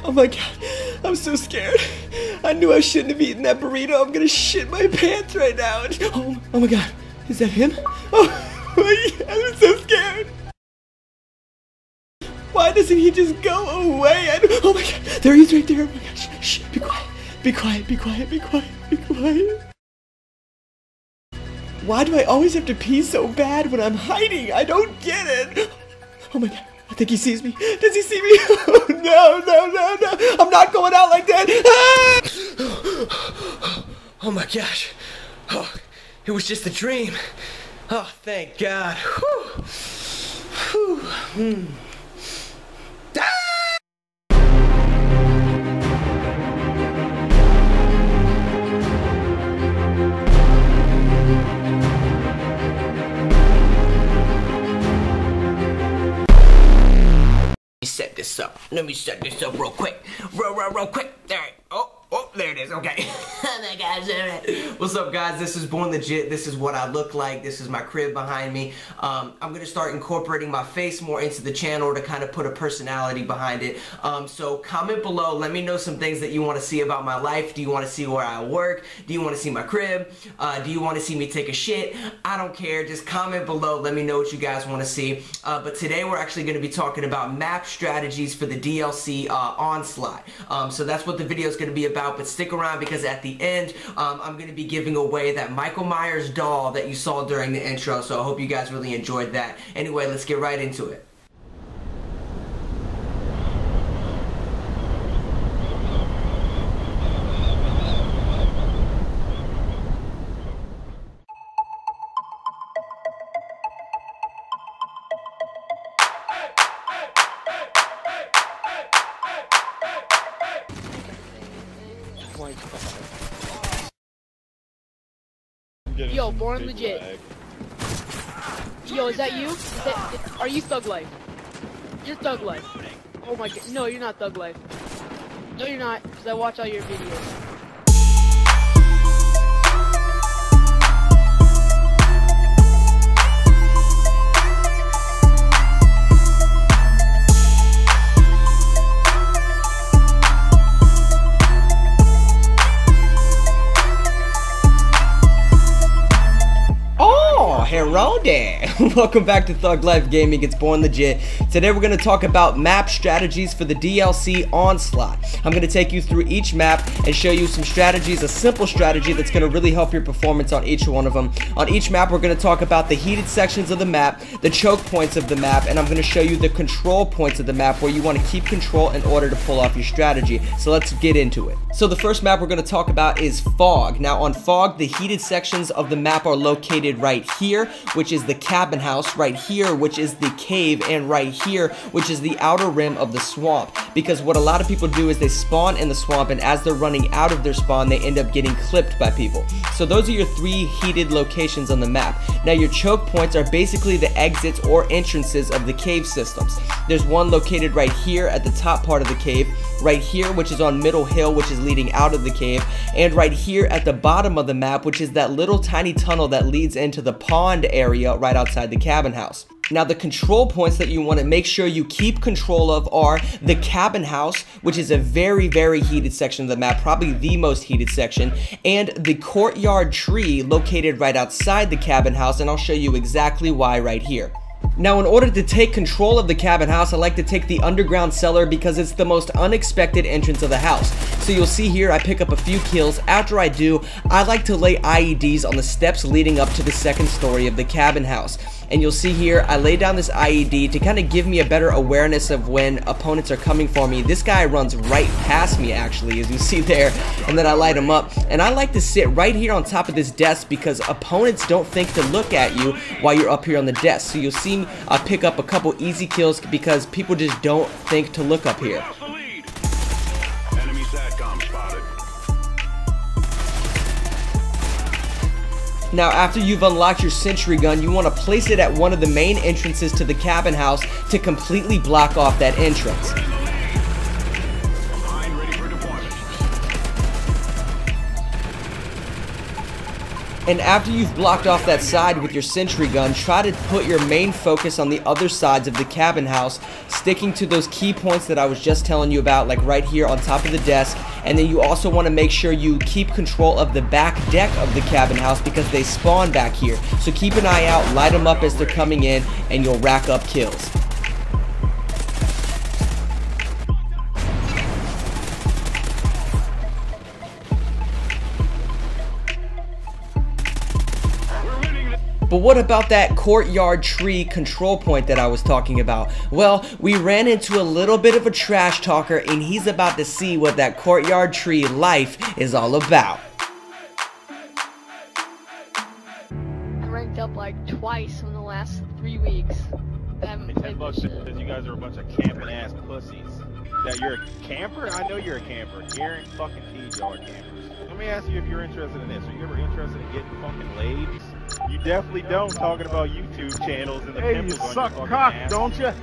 Oh my god, I'm so scared. I knew I shouldn't have eaten that burrito. I'm gonna shit my pants right now. Oh my god, is that him? Oh my god, I'm so scared. Why doesn't he just go away? Oh my god, there he is right there. Oh my gosh, shh, be quiet, be quiet, be quiet, be quiet, be quiet. Why do I always have to pee so bad when I'm hiding? I don't get it. Oh my god, I think he sees me. Does he see me? Oh, no, no, no, no. I'm not going out like that. Ah! Oh my gosh. Oh, it was just a dream. Oh, thank God. Whew. Whew. Set this up. Let me set this up real quick. Real quick. There. Oh, there it is. Okay. Oh my gosh. What's up, guys? This is Born Legit. This is what I look like. This is my crib behind me. I'm gonna start incorporating my face more into the channel to kind of put a personality behind it. So comment below. Let me know some things that you want to see about my life. Do you want to see where I work? Do you want to see my crib? Do you want to see me take a shit? I don't care. Just comment below. Let me know what you guys want to see. But today we're actually going to be talking about map strategies for the DLC Onslaught. So that's what the video is going to be about. But stick around because at the end, I'm going to be giving away that Michael Myers doll that you saw during the intro. So I hope you guys really enjoyed that. Anyway, let's get right into it. Yo, Born Legit. Yo, is that you? Are you Thug Life? You're Thug Life. Oh my god. No, you're not Thug Life. No, you're not, because I watch all your videos. Hello there! Welcome back to Thug Life Gaming. It's Born Legit. Today we're going to talk about map strategies for the DLC Onslaught. I'm going to take you through each map and show you some strategies, a simple strategy that's going to really help your performance on each one of them. On each map we're going to talk about the heated sections of the map, the choke points of the map, and I'm going to show you the control points of the map where you want to keep control in order to pull off your strategy. So let's get into it. So the first map we're going to talk about is Fog. Now on Fog, the heated sections of the map are located right here, which is the cabin house, right here, which is the cave, and right here, which is the outer rim of the swamp. Because what a lot of people do is they spawn in the swamp, and as they're running out of their spawn, they end up getting clipped by people. So those are your three heated locations on the map. Now your choke points are basically the exits or entrances of the cave systems. There's one located right here at the top part of the cave, right here, which is on Middle Hill, which is leading out of the cave, and right here at the bottom of the map, which is that little tiny tunnel that leads into the pond area right outside the cabin house. Now the control points that you want to make sure you keep control of are the cabin house, which is a very heated section of the map, probably the most heated section, and the courtyard tree located right outside the cabin house, and I'll show you exactly why right here. Now in order to take control of the cabin house, I like to take the underground cellar because it's the most unexpected entrance of the house. So you'll see here I pick up a few kills. After I do, I like to lay IEDs on the steps leading up to the second story of the cabin house. And you'll see here I lay down this IED to kind of give me a better awareness of when opponents are coming for me. This guy runs right past me actually, as you see there, and then I light him up. And I like to sit right here on top of this desk because opponents don't think to look at you while you're up here on the desk. So you'll see me pick up a couple easy kills because people just don't think to look up here. Now after you've unlocked your sentry gun, you want to place it at one of the main entrances to the cabin house to completely block off that entrance. And after you've blocked off that side with your sentry gun, try to put your main focus on the other sides of the cabin house, sticking to those key points that I was just telling you about, like right here on top of the desk. And then you also want to make sure you keep control of the back deck of the cabin house because they spawn back here. So keep an eye out, light them up as they're coming in, and you'll rack up kills. But what about that courtyard tree control point that I was talking about? Well, we ran into a little bit of a trash talker, and he's about to see what that courtyard tree life is all about. I ranked up like twice in the last 3 weeks. I haven't played $10 this shit. because you guys are a bunch of camping ass pussies. That you're a camper? I know you're a camper. Guaranteed fucking y'all are campers. Let me ask you if you're interested in this. Are you ever interested in getting fucking laid? You definitely don't, talking about YouTube channels and the pimples on your fucking cock, ass. Don't you?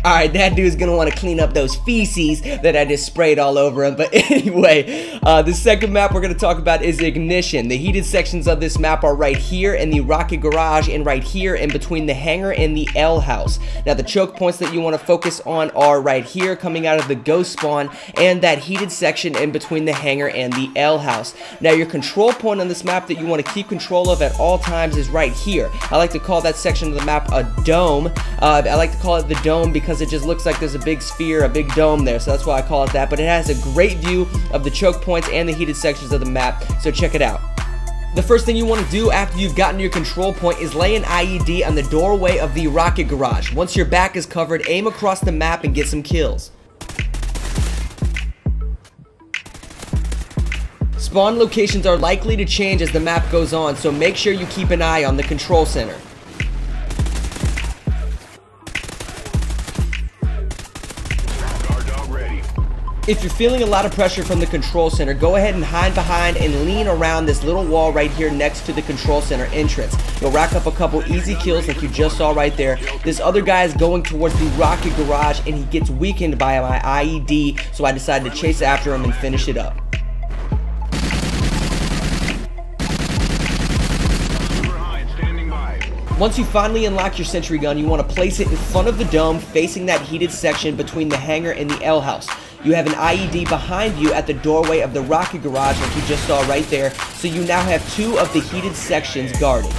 Alright, that dude's gonna want to clean up those feces that I just sprayed all over him. But anyway, the second map we're gonna talk about is Ignition. The heated sections of this map are right here in the rocket garage and right here in between the hangar and the L house. Now the choke points that you want to focus on are right here coming out of the ghost spawn and that heated section in between the hangar and the L house. Now your control point on this map that you want to keep control of at all times is right here. I like to call that section of the map a dome. I like to call it the dome because it just looks like there's a big sphere, a big dome there, so that's why I call it that. But it has a great view of the choke points and the heated sections of the map, so check it out. The first thing you want to do after you've gotten to your control point is lay an IED on the doorway of the rocket garage. Once your back is covered, aim across the map and get some kills. Spawn locations are likely to change as the map goes on, so make sure you keep an eye on the control center. If you're feeling a lot of pressure from the control center, go ahead and hide behind and lean around this little wall right here next to the control center entrance. You'll rack up a couple easy kills like you just saw right there. This other guy is going towards the rocket garage and he gets weakened by my IED, so I decided to chase after him and finish it up. Once you finally unlock your sentry gun, you want to place it in front of the dome facing that heated section between the hangar and the L house. You have an IED behind you at the doorway of the rocket garage like you just saw right there, so you now have 2 of the heated sections guarded.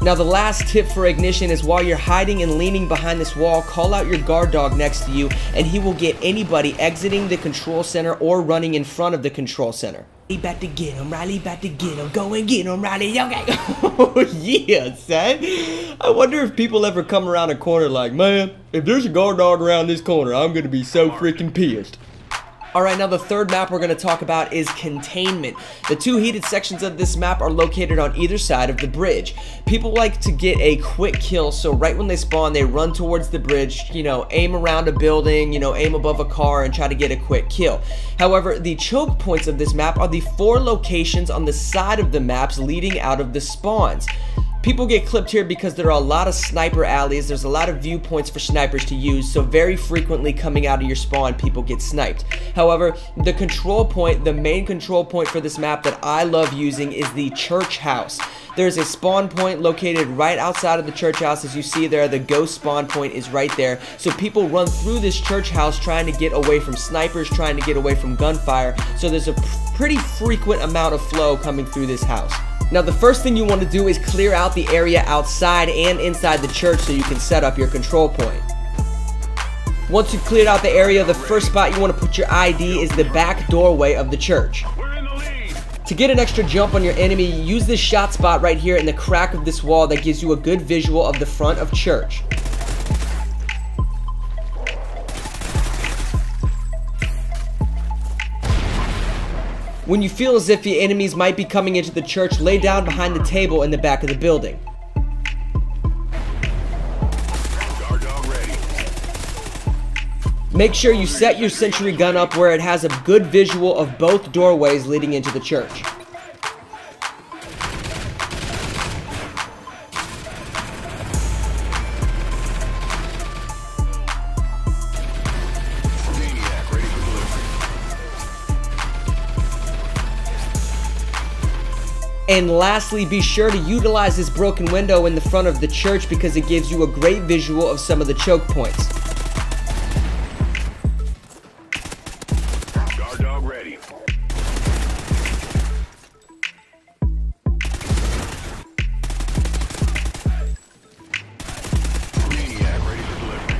Now the last tip for Ignition is while you're hiding and leaning behind this wall, call out your guard dog next to you and he will get anybody exiting the control center or running in front of the control center. Riley about to get him, Riley about to get him, go and get him, Riley, okay. Oh yeah, son. I wonder if people ever come around a corner like, man, if there's a guard dog around this corner, I'm gonna be so freaking pissed. Alright, now the third map we're going to talk about is Containment. The 2 heated sections of this map are located on either side of the bridge. People like to get a quick kill, so right when they spawn, they run towards the bridge, you know, aim around a building, you know, aim above a car and try to get a quick kill. However, the choke points of this map are the 4 locations on the side of the maps leading out of the spawns. People get clipped here because there are a lot of sniper alleys, there's a lot of viewpoints for snipers to use, so very frequently coming out of your spawn, people get sniped. However, the control point, the main control point for this map that I love using is the church house. There's a spawn point located right outside of the church house. As you see there, the ghost spawn point is right there. So people run through this church house trying to get away from snipers, trying to get away from gunfire. So there's a pretty frequent amount of flow coming through this house. Now the first thing you want to do is clear out the area outside and inside the church so you can set up your control point. Once you've cleared out the area, the first spot you want to put your ID is the back doorway of the church. We're in the lead. To get an extra jump on your enemy, use this shot spot right here in the crack of this wall that gives you a good visual of the front of church. When you feel as if the enemies might be coming into the church, lay down behind the table in the back of the building. Make sure you set your sentry gun up where it has a good visual of both doorways leading into the church. And lastly, be sure to utilize this broken window in the front of the church because it gives you a great visual of some of the choke points. Guard dog ready. Maniac ready for delivery.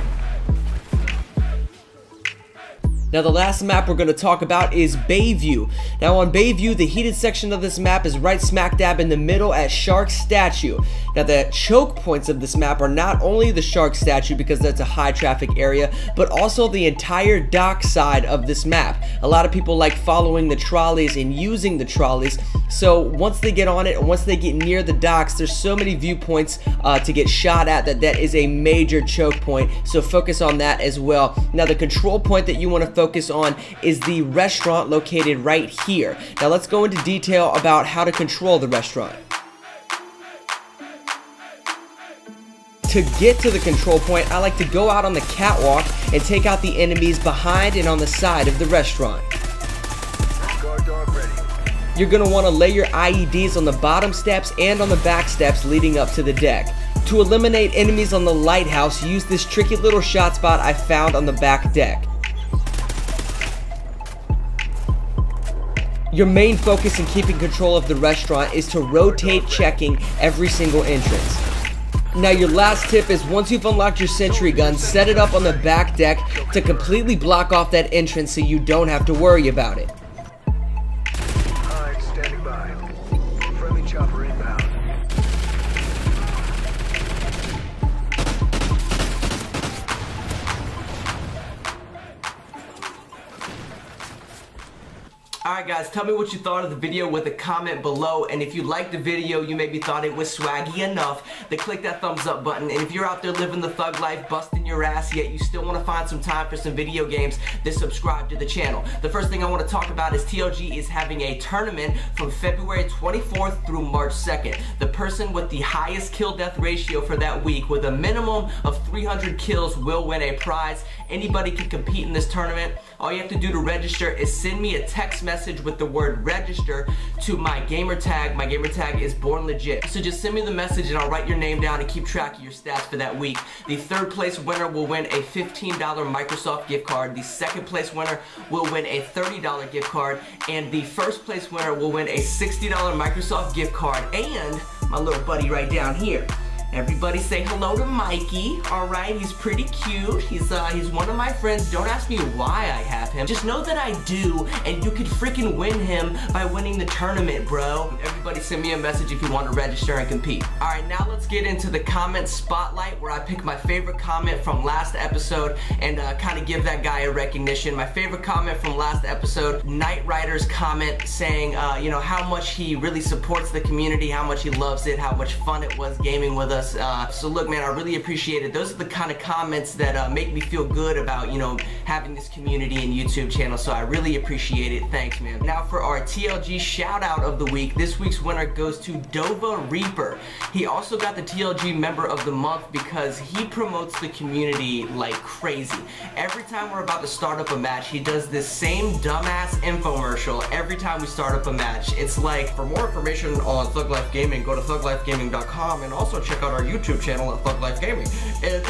Now the last map we're going to talk about is Bayview. Now on Bayview, the heated section of this map is right smack dab in the middle at Shark Statue. Now the choke points of this map are not only the Shark Statue because that's a high traffic area, but also the entire dock side of this map. A lot of people like following the trolleys and using the trolleys, so once they get on it and once they get near the docks, there's so many viewpoints to get shot at that is a major choke point, so focus on that as well. Now the control point that you want to focus on is the restaurant located right here. Now let's go into detail about how to control the restaurant. To get to the control point, I like to go out on the catwalk and take out the enemies behind and on the side of the restaurant. Guard dog ready. You're going to want to lay your IEDs on the bottom steps and on the back steps leading up to the deck. To eliminate enemies on the lighthouse, use this tricky little shot spot I found on the back deck. Your main focus in keeping control of the restaurant is to rotate checking every single entrance. Now your last tip is once you've unlocked your sentry gun, set it up on the back deck to completely block off that entrance so you don't have to worry about it. Alright, standing by. Friendly chopper inbound. Alright guys, tell me what you thought of the video with a comment below, and if you liked the video, you maybe thought it was swaggy enough, then click that thumbs up button. And if you're out there living the thug life, busting your ass, yet you still want to find some time for some video games, then subscribe to the channel. The first thing I want to talk about is TLG is having a tournament from February 24th through March 2nd. The person with the highest kill-death ratio for that week with a minimum of 300 kills will win a prize. Anybody can compete in this tournament. All you have to do to register is send me a text message with the word register to my gamer tag. My gamer tag is Born Legit. So just send me the message and I'll write your name down and keep track of your stats for that week. The third place winner will win a $15 Microsoft gift card. The second place winner will win a $30 gift card. And the first place winner will win a $60 Microsoft gift card. And my little buddy right down here. Everybody say hello to Mikey, alright? He's pretty cute. He's one of my friends. Don't ask me why I have him. Just know that I do, and you could freaking win him by winning the tournament, bro. Everybody send me a message if you want to register and compete. Alright, now let's get into the comment spotlight where I pick my favorite comment from last episode and kind of give that guy a recognition. My favorite comment from last episode, Knight Rider's comment saying, you know, how much he really supports the community, how much he loves it, how much fun it was gaming with us. So look, man, I really appreciate it. Those are the kind of comments that make me feel good about, you know, having this community and YouTube channel. So I really appreciate it. Thanks, man. Now for our TLG shout out of the week. This week's winner goes to Dova Reaper. He also got the TLG member of the month because he promotes the community like crazy. Every time we're about to start up a match, he does this same dumbass infomercial every time we start up a match. It's like, for more information on Thug Life Gaming, go to thuglifegaming.com and also check out out our YouTube channel at Thug Life Gaming. And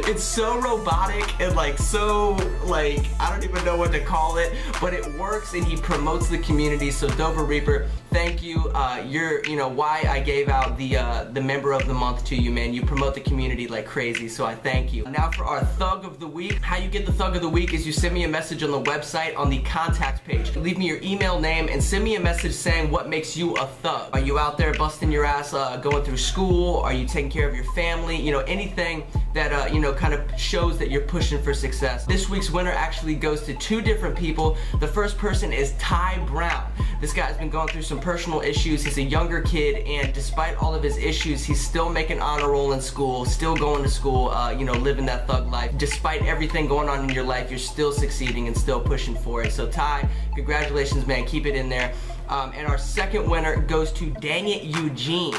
it's so robotic and like so like I don't even know what to call it, but it works and he promotes the community. So Dover Reaper, thank you. You're why I gave out the member of the month to you, man. You promote the community like crazy, so I thank you. Now for our Thug of the Week. How you get the Thug of the Week is you send me a message on the website on the contact page. Leave me your email name and send me a message saying what makes you a thug. Are you out there busting your ass going through school? Are you taking care of your family? Anything that kind of shows that you're pushing for success. This week's winner actually goes to two different people. The first person is Ty Brown. This guy's been going through some personal issues. He's a younger kid, and despite all of his issues, he's still making honor roll in school, still going to school, living that thug life. Despite everything going on in your life, you're still succeeding and still pushing for it. So Ty, congratulations, man. Keep it in there. And our second winner goes to Dang It Eugene.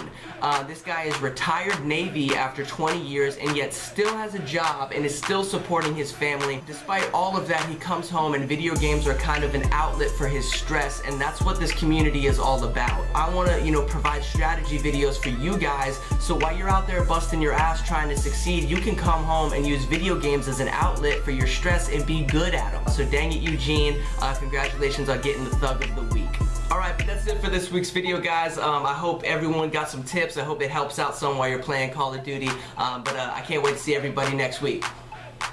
This guy is retired Navy after 20 years and yet still has a job and is still supporting his family. Despite all of that, he comes home and video games are kind of an outlet for his stress, and that's what this community is all about. I want to, provide strategy videos for you guys, so while you're out there busting your ass trying to succeed, you can come home and use video games as an outlet for your stress and be good at them. So Dang It Eugene, congratulations on getting the Thug of the Week. Alright, but that's it for this week's video, guys. I hope everyone got some tips. I hope it helps out some while you're playing Call of Duty. But I can't wait to see everybody next week.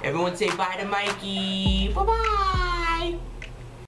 Everyone say bye to Mikey. Bye-bye.